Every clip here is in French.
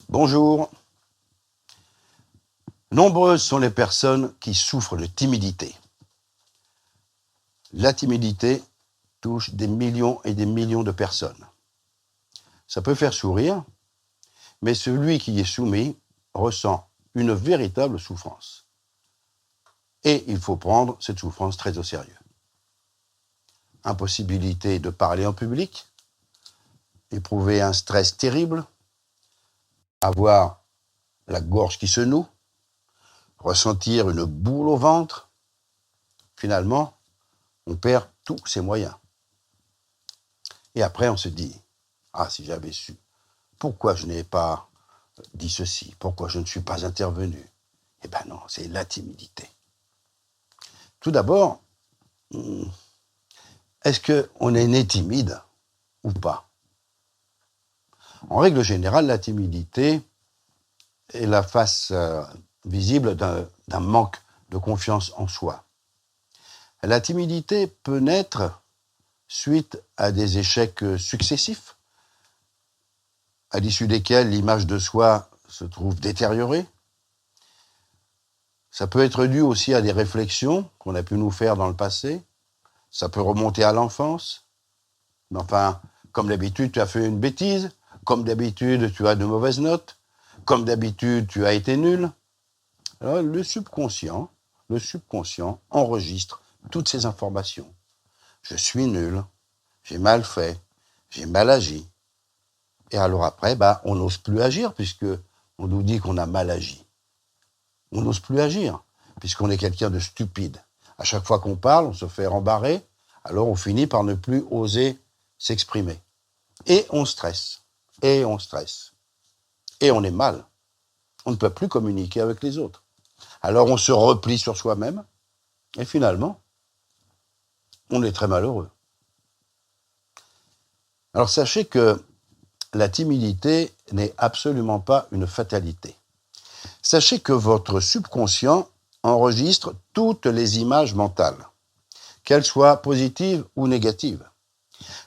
Bonjour. Nombreuses sont les personnes qui souffrent de timidité. La timidité touche des millions et des millions de personnes. Ça peut faire sourire, mais celui qui y est soumis ressent une véritable souffrance. Et il faut prendre cette souffrance très au sérieux. Impossibilité de parler en public, éprouver un stress terrible, avoir la gorge qui se noue, ressentir une boule au ventre. Finalement, on perd tous ses moyens. Et après, on se dit, ah, si j'avais su, pourquoi je n'ai pas dit ceci, pourquoi je ne suis pas intervenu? Eh bien non, c'est la timidité. Tout d'abord, est-ce qu'on est né timide ou pas? En règle générale, la timidité est la face visible d'un manque de confiance en soi. La timidité peut naître suite à des échecs successifs, à l'issue desquels l'image de soi se trouve détériorée. Ça peut être dû aussi à des réflexions qu'on a pu nous faire dans le passé. Ça peut remonter à l'enfance. Mais enfin, comme d'habitude, tu as fait une bêtise. Comme d'habitude, tu as de mauvaises notes. Comme d'habitude, tu as été nul. Alors, le subconscient enregistre toutes ces informations. Je suis nul, j'ai mal fait, j'ai mal agi. Et alors après, on n'ose plus agir puisque on nous dit qu'on a mal agi. On n'ose plus agir puisqu'on est quelqu'un de stupide. À chaque fois qu'on parle, on se fait rembarrer, alors on finit par ne plus oser s'exprimer. Et on stresse, et on stresse. Et on est mal. On ne peut plus communiquer avec les autres. Alors on se replie sur soi-même, et finalement, on est très malheureux. Alors sachez que la timidité n'est absolument pas une fatalité. Sachez que votre subconscient enregistre toutes les images mentales, qu'elles soient positives ou négatives.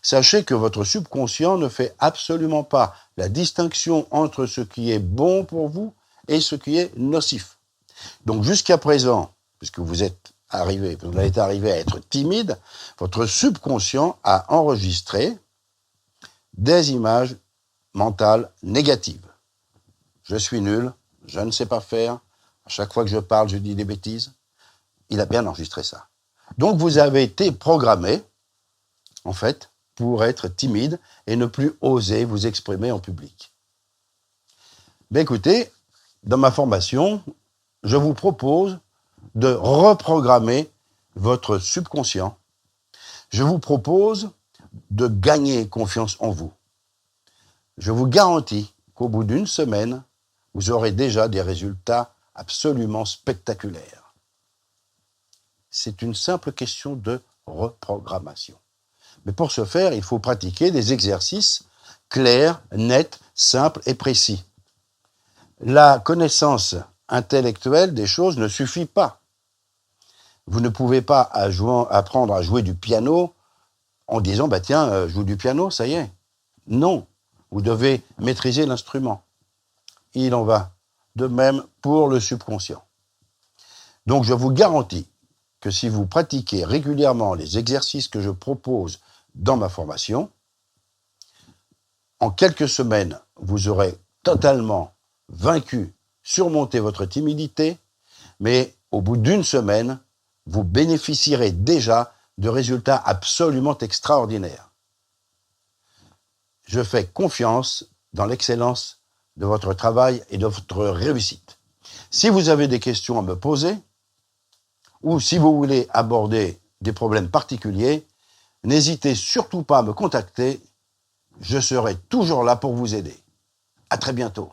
Sachez que votre subconscient ne fait absolument pas la distinction entre ce qui est bon pour vous et ce qui est nocif. Donc jusqu'à présent, puisque vous êtes arrivé à être timide, votre subconscient a enregistré des images mentales négatives. Je suis nul, je ne sais pas faire, à chaque fois que je parle, je dis des bêtises. Il a bien enregistré ça. Donc vous avez été programmé, en fait, pour être timide et ne plus oser vous exprimer en public. Mais écoutez, dans ma formation, je vous propose de reprogrammer votre subconscient. Je vous propose de gagner confiance en vous. Je vous garantis qu'au bout d'une semaine, vous aurez déjà des résultats absolument spectaculaires. C'est une simple question de reprogrammation. Mais pour ce faire, il faut pratiquer des exercices clairs, nets, simples et précis. La connaissance intellectuelle des choses ne suffit pas. Vous ne pouvez pas apprendre à jouer du piano en disant « tiens, joue du piano, ça y est ». Non, vous devez maîtriser l'instrument. Il en va de même pour le subconscient. Donc je vous garantis que si vous pratiquez régulièrement les exercices que je propose dans ma formation, en quelques semaines, vous aurez totalement vaincu, surmonté votre timidité, mais au bout d'une semaine, vous bénéficierez déjà de résultats absolument extraordinaires. Je fais confiance dans l'excellence de votre travail et de votre réussite. Si vous avez des questions à me poser, ou si vous voulez aborder des problèmes particuliers, n'hésitez surtout pas à me contacter, je serai toujours là pour vous aider. À très bientôt.